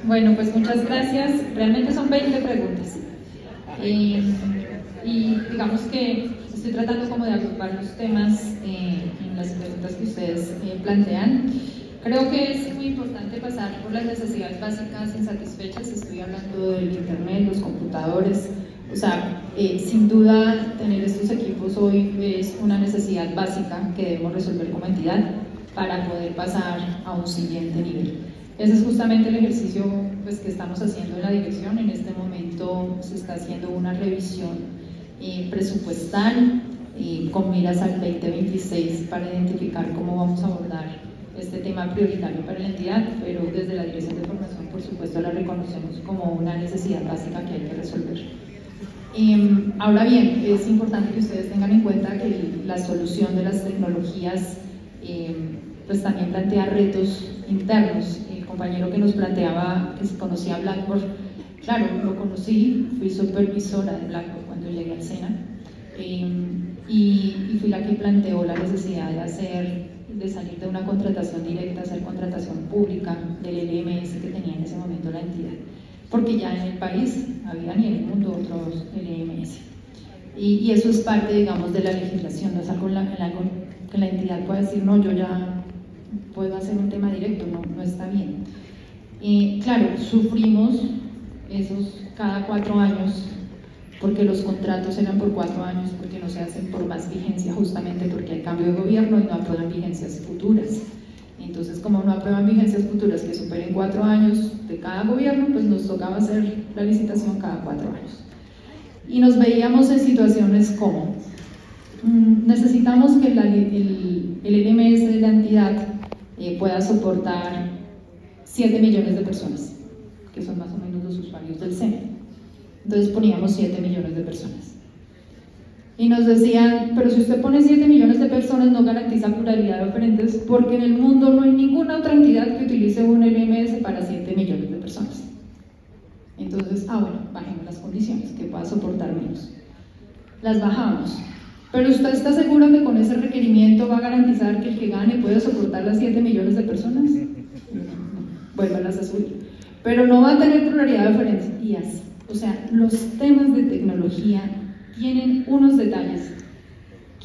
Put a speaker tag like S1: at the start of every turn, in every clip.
S1: Bueno, pues muchas gracias. Realmente son 20 preguntas. Y digamos que estoy tratando como de agrupar los temas en las preguntas que ustedes plantean. Creo que es muy importante pasar por las necesidades básicas insatisfechas. Estoy hablando del internet, los computadores. O sea, sin duda tener estos equipos hoy es una necesidad básica que debemos resolver como entidad para poder pasar a un siguiente nivel. Ese es justamente el ejercicio pues, que estamos haciendo en la dirección. En este momento se está haciendo una revisión presupuestal con miras al 2026 para identificar cómo vamos a abordar este tema prioritario para la entidad, pero desde la Dirección de Formación, por supuesto, la reconocemos como una necesidad básica que hay que resolver. Ahora bien, es importante que ustedes tengan en cuenta que la solución de las tecnologías pues también plantea retos internos. El compañero que nos planteaba que se conocía Blackboard, claro, lo conocí, fui supervisora de Blackboard cuando llegué al SENA y fui la que planteó la necesidad de salir de una contratación directa a hacer contratación pública del LMS que tenía en ese momento la entidad, porque ya en el país había ni en el mundo otros LMS. Y eso es parte, digamos, de la legislación, no es algo que la entidad pueda decir, no, yo ya puedo hacer un tema directo, no está bien. Claro, sufrimos esos cada 4 años, porque los contratos eran por 4 años, porque no se hacen por más vigencia, justamente porque hay cambio de gobierno y no aprueban vigencias futuras. Entonces, como no aprueban vigencias futuras que superen 4 años de cada gobierno, pues nos tocaba hacer la licitación cada 4 años. Y nos veíamos en situaciones como, necesitamos que el LMS de la entidad pueda soportar 7 millones de personas, que son más o menos los usuarios del SENA. Entonces poníamos 7 millones de personas. Y nos decían, pero si usted pone 7 millones de personas no garantiza pluralidad de oferentes, porque en el mundo no hay ninguna otra entidad que utilice un LMS para 7 millones de personas. Entonces, bueno, bajemos las condiciones, que pueda soportar menos. Las bajamos. Pero ¿usted está seguro que con ese requerimiento va a garantizar que el que gane puede soportar las 7 millones de personas? Vuélvalas a subir. Pero no va a tener pluralidad de oferentes. Y así. O sea, los temas de tecnología tienen unos detalles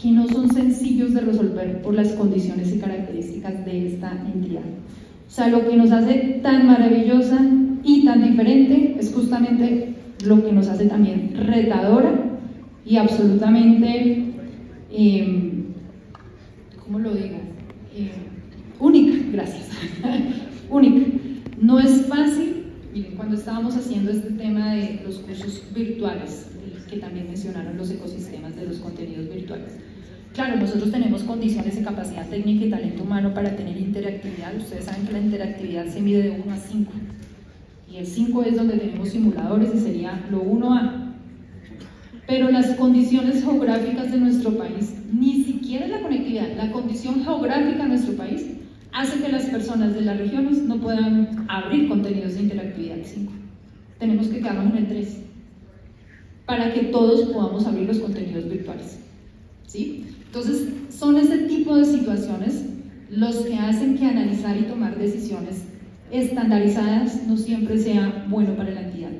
S1: que no son sencillos de resolver por las condiciones y características de esta entidad. O sea, lo que nos hace tan maravillosa y tan diferente es justamente lo que nos hace también retadora y absolutamente, ¿cómo lo digo? Única, gracias, única. No es fácil. Miren, cuando estábamos haciendo este tema de los cursos virtuales, que también mencionaron los ecosistemas de los contenidos virtuales, claro, nosotros tenemos condiciones de capacidad técnica y talento humano para tener interactividad. Ustedes saben que la interactividad se mide de 1 a 5, y el 5 es donde tenemos simuladores y sería lo 1A. Pero las condiciones geográficas de nuestro país, ni siquiera la conectividad, la condición geográfica de nuestro país, hace que las personas de las regiones no puedan abrir contenidos de interactividad 5. Tenemos que quedarnos en el 3 para que todos podamos abrir los contenidos virtuales, ¿sí? Entonces, son ese tipo de situaciones los que hacen que analizar y tomar decisiones estandarizadas no siempre sea bueno para la entidad.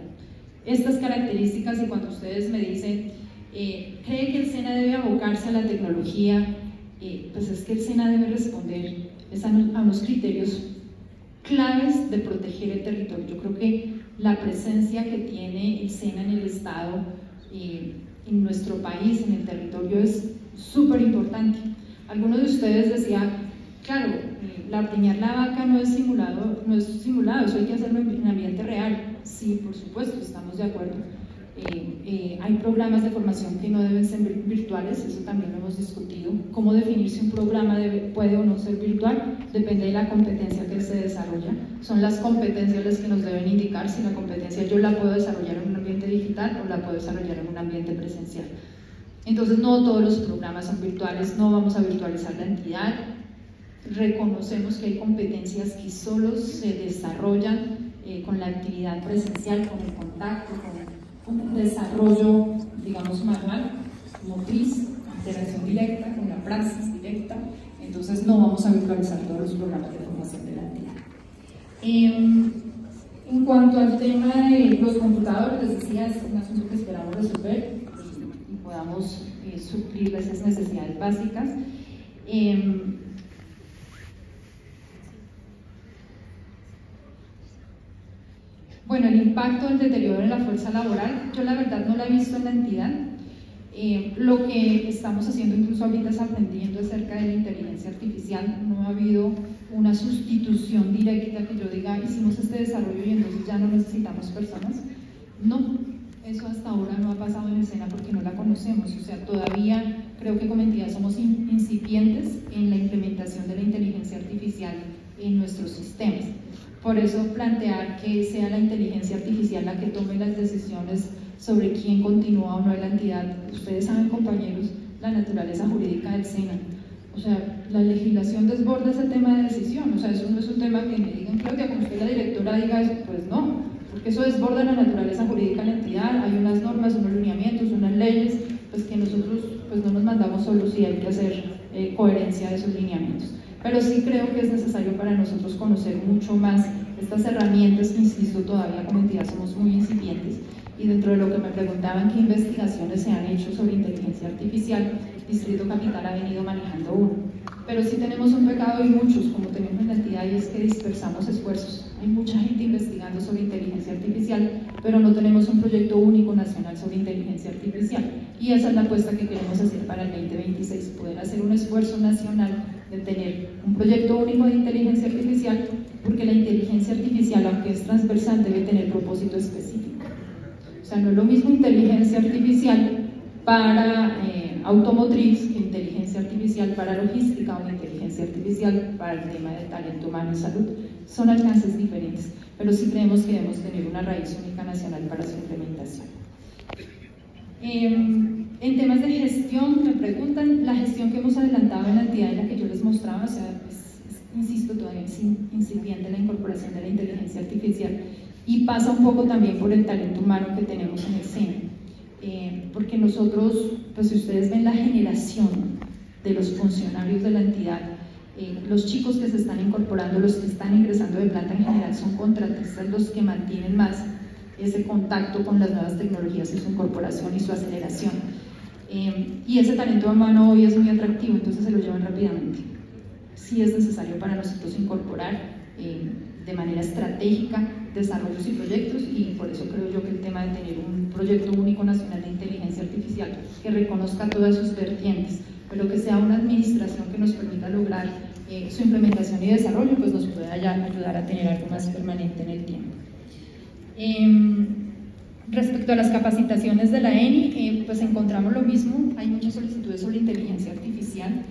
S1: Estas características, y cuando ustedes me dicen, ¿cree que el SENA debe abocarse a la tecnología? Pues es que el SENA debe responder a unos criterios claves de proteger el territorio. Yo creo que la presencia que tiene el SENA en el Estado, en nuestro país, en el territorio, es súper importante. Algunos de ustedes decían, claro, ordeñar la vaca no es simulado, eso hay que hacerlo en ambiente real. Sí, por supuesto, estamos de acuerdo. Hay programas de formación que no deben ser virtuales, eso también lo hemos discutido. ¿Cómo definir si un programa puede o no ser virtual? Depende de la competencia que se desarrolla. Son las competencias las que nos deben indicar si la competencia yo la puedo desarrollar en un ambiente digital o la puedo desarrollar en un ambiente presencial. Entonces, no todos los programas son virtuales, no vamos a virtualizar la entidad. Reconocemos que hay competencias que solo se desarrollan con la actividad presencial, con el contacto, con el desarrollo, digamos, manual, motriz, interacción directa, con la praxis directa. Entonces no vamos a virtualizar todos los programas de formación de la entidad. En cuanto al tema de los computadores, les decía, es un asunto que esperamos resolver y podamos suplir esas necesidades básicas. Bueno, el impacto del deterioro en la fuerza laboral, yo la verdad no la he visto en la entidad. Lo que estamos haciendo incluso ahorita es aprendiendo acerca de la inteligencia artificial. No ha habido una sustitución directa que yo diga, hicimos este desarrollo y entonces ya no necesitamos personas. No, eso hasta ahora no ha pasado en escena porque no la conocemos. O sea, todavía creo que como entidad somos incipientes en la implementación de la inteligencia artificial en nuestros sistemas. Por eso plantear que sea la inteligencia artificial la que tome las decisiones sobre quién continúa o no en la entidad. Ustedes saben, compañeros, la naturaleza jurídica del SENA. O sea, la legislación desborda ese tema de decisión. O sea, eso no es un tema que me digan, Claudia, como usted la directora diga eso. Pues no, porque eso desborda la naturaleza jurídica de la entidad. Hay unas normas, unos lineamientos, unas leyes, pues que nosotros pues no nos mandamos solos y hay que hacer coherencia de esos lineamientos. Pero sí creo que es necesario para nosotros conocer mucho más estas herramientas que, insisto, todavía como entidad somos muy incipientes. Y dentro de lo que me preguntaban qué investigaciones se han hecho sobre inteligencia artificial, Distrito Capital ha venido manejando uno. Pero sí tenemos un pecado y muchos, como tenemos en la entidad, y es que dispersamos esfuerzos. Hay mucha gente investigando sobre inteligencia artificial, pero no tenemos un proyecto único nacional sobre inteligencia artificial. Y esa es la apuesta que queremos hacer para el 2026, poder hacer un esfuerzo nacional de tener un proyecto único de inteligencia artificial, porque la inteligencia artificial, aunque es transversal, debe tener propósito específico. O sea, no es lo mismo inteligencia artificial para automotriz que inteligencia artificial para logística o inteligencia artificial para el tema de talento humano y salud. Son alcances diferentes, pero sí creemos que debemos tener una raíz única nacional para su implementación. En temas de gestión, me preguntan, la gestión que hemos adelantado en la entidad en la que yo les mostraba, o sea, insisto, todavía es incipiente la incorporación de la inteligencia artificial y pasa un poco también por el talento humano que tenemos en el SENA, porque nosotros, pues si ustedes ven la generación de los funcionarios de la entidad, los chicos que se están incorporando, los que están ingresando de planta en general son contratistas los que mantienen más ese contacto con las nuevas tecnologías y su incorporación y su aceleración. Y ese talento humano hoy es muy atractivo, entonces se lo llevan rápidamente. Sí es necesario para nosotros incorporar de manera estratégica desarrollos y proyectos, y por eso creo yo que el tema de tener un proyecto único nacional de inteligencia artificial que reconozca todas sus vertientes, pero que sea una administración que nos permita lograr su implementación y desarrollo, pues nos pueda ya ayudar a tener algo más permanente en el tiempo. Respecto a las capacitaciones de la ENI, pues encontramos lo mismo, hay muchas solicitudes sobre inteligencia artificial,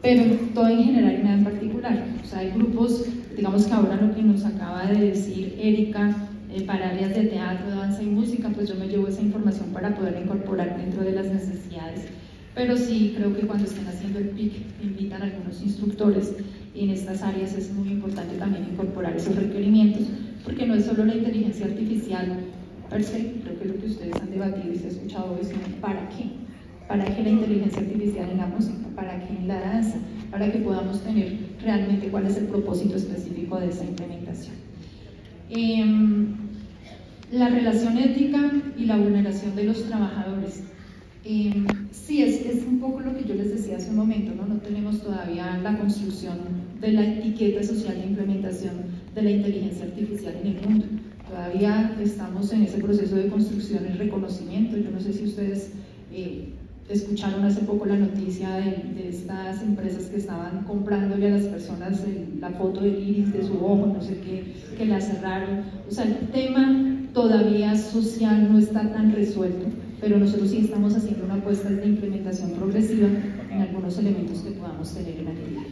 S1: pero todo en general y nada en particular. O sea, hay grupos, digamos que ahora lo que nos acaba de decir Erika, para áreas de teatro, danza y música, pues yo me llevo esa información para poder incorporar dentro de las necesidades. Pero sí creo que cuando estén haciendo el PIC, invitan a algunos instructores en estas áreas, es muy importante también incorporar esos requerimientos, porque no es solo la inteligencia artificial per se, creo que es lo que ustedes han debatido y se ha escuchado hoy, sino ¿para qué? ¿Para qué la inteligencia artificial en la música? ¿Para qué en la danza? Para que podamos tener realmente cuál es el propósito específico de esa implementación. La relación ética y la vulneración de los trabajadores. Sí, es un poco lo que yo les decía hace un momento, ¿no? No tenemos todavía la construcción de la etiqueta social de implementación de la inteligencia artificial en el mundo. Todavía estamos en ese proceso de construcción y reconocimiento. Yo no sé si ustedes escucharon hace poco la noticia de estas empresas que estaban comprándole a las personas la foto del iris de su ojo, no sé qué, que la cerraron. O sea, el tema todavía social no está tan resuelto, pero nosotros sí estamos haciendo una apuesta de implementación progresiva en algunos elementos que podamos tener en la entidad.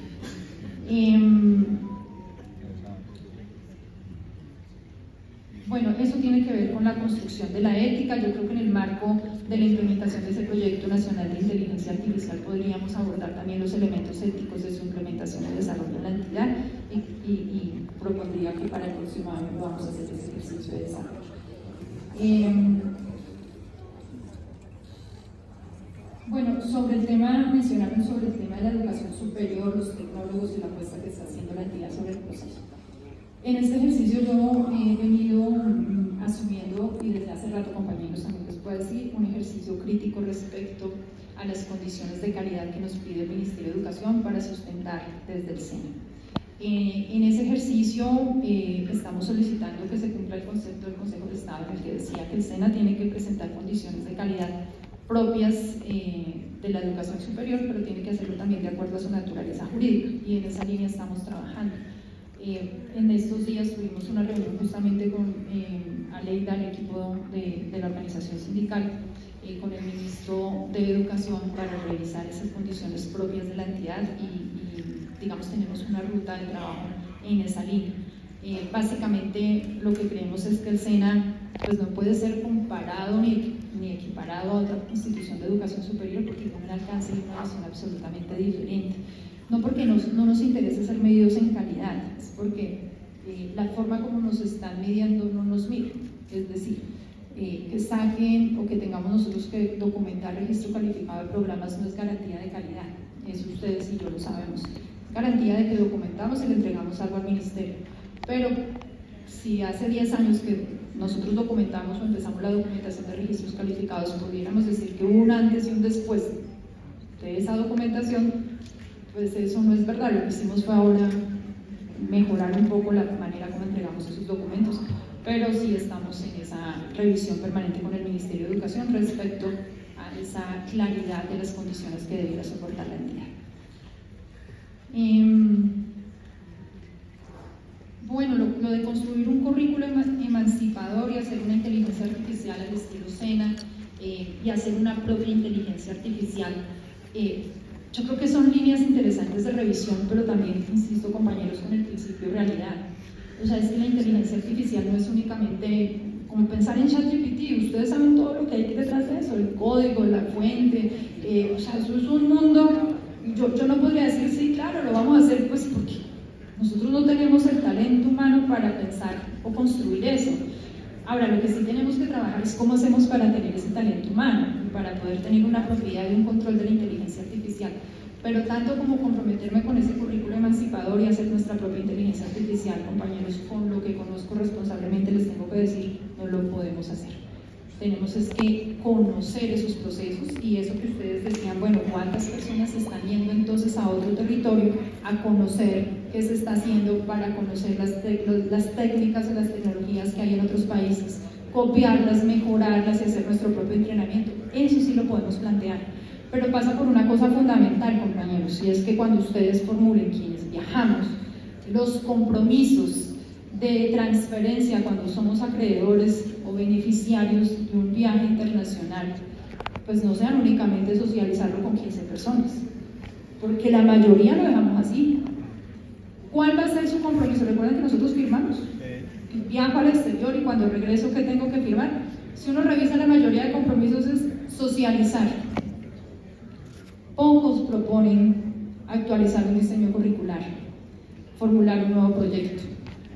S1: Bueno, eso tiene que ver con la construcción de la ética. Yo creo que en el marco de la implementación de ese proyecto nacional de inteligencia artificial podríamos abordar también los elementos éticos de su implementación y desarrollo en la entidad y propondría que para el próximo año podamos hacer ese ejercicio de desarrollo. Bueno, sobre el tema, mencionaron sobre el tema de la educación superior, los tecnólogos y la apuesta que está haciendo la entidad sobre el proceso. En este ejercicio yo he venido asumiendo, y desde hace rato, compañeros, también les puedo decir, un ejercicio crítico respecto a las condiciones de calidad que nos pide el Ministerio de Educación para sustentar desde el SENA. En ese ejercicio estamos solicitando que se cumpla el concepto del Consejo de Estado en el que decía que el SENA tiene que presentar condiciones de calidad propias de la educación superior, pero tiene que hacerlo también de acuerdo a su naturaleza jurídica, y en esa línea estamos trabajando. En estos días tuvimos una reunión justamente con Aleida, el equipo de la organización sindical, con el ministro de Educación para revisar esas condiciones propias de la entidad y digamos, tenemos una ruta de trabajo en esa línea. Básicamente lo que creemos es que el SENA pues, no puede ser comparado ni equiparado a otra institución de educación superior porque tiene un alcance y una visión absolutamente diferente. No porque no nos interese ser medidos en calidad, es porque la forma como nos están midiendo no nos mide. Es decir, que saquen o que tengamos nosotros que documentar registro calificado de programas no es garantía de calidad. Eso ustedes y yo lo sabemos. Es garantía de que documentamos y le entregamos algo al ministerio. Pero si hace 10 años que nosotros documentamos o empezamos la documentación de registros calificados, pudiéramos decir que hubo un antes y un después de esa documentación, pues eso no es verdad. Lo que hicimos fue ahora mejorar un poco la manera como entregamos esos documentos, pero sí estamos en esa revisión permanente con el Ministerio de Educación respecto a esa claridad de las condiciones que debiera soportar la entidad. Bueno, lo de construir un currículo emancipador y hacer una inteligencia artificial al estilo SENA y hacer una propia inteligencia artificial, yo creo que son líneas interesantes de revisión, pero también, insisto, compañeros, con el principio de realidad. O sea, es que la inteligencia artificial no es únicamente como pensar en ChatGPT. Ustedes saben todo lo que hay detrás de eso, el código, la fuente, o sea, eso es un mundo. Yo no podría decir, sí, claro, lo vamos a hacer, pues porque nosotros no tenemos el talento humano para pensar o construir eso. Ahora, lo que sí tenemos que trabajar es cómo hacemos para tener ese talento humano, para poder tener una propiedad y un control de la inteligencia artificial. Pero tanto como comprometerme con ese currículo emancipador y hacer nuestra propia inteligencia artificial, compañeros, con lo que conozco responsablemente les tengo que decir, no lo podemos hacer. Tenemos es que conocer esos procesos y eso que ustedes decían, bueno, ¿cuántas personas están yendo entonces a otro territorio a conocer qué se está haciendo para conocer las técnicas o las tecnologías que hay en otros países, copiarlas, mejorarlas y hacer nuestro propio entrenamiento? Eso sí lo podemos plantear, pero pasa por una cosa fundamental, compañeros, y es que cuando ustedes formulen, quienes viajamos, los compromisos de transferencia cuando somos acreedores o beneficiarios de un viaje internacional, pues no sean únicamente socializarlo con 15 personas, porque la mayoría lo dejamos así. ¿Cuál va a ser su compromiso? Recuerden que nosotros firmamos. Viajo al exterior y cuando regreso, ¿qué tengo que firmar? Si uno revisa, la mayoría de compromisos es socializar. Pocos proponen actualizar un diseño curricular, formular un nuevo proyecto,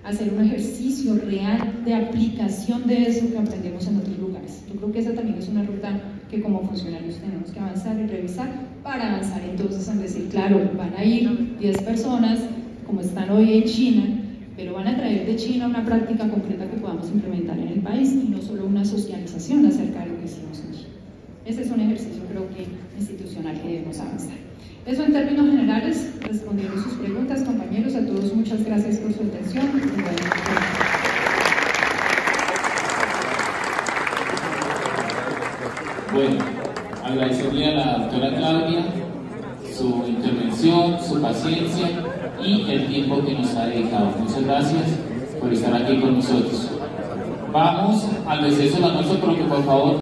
S1: hacer un ejercicio real de aplicación de eso que aprendemos en otros lugares. Yo creo que esa también es una ruta que como funcionarios tenemos que avanzar y revisar para avanzar entonces en decir, claro, van a ir 10 personas como están hoy en China, pero van a traer de China una práctica concreta que podamos implementar en el país y no solo una socialización acerca de lo que hicimos aquí. Ese es un ejercicio, creo que institucional que debemos avanzar. Eso en términos generales, respondiendo sus preguntas, compañeros, a todos muchas gracias por su atención.
S2: Bueno, agradecerle a la doctora Claudia su intervención, su paciencia y el tiempo que nos ha dedicado. Muchas gracias por estar aquí con nosotros. Vamos al receso del almuerzo, pero que por favor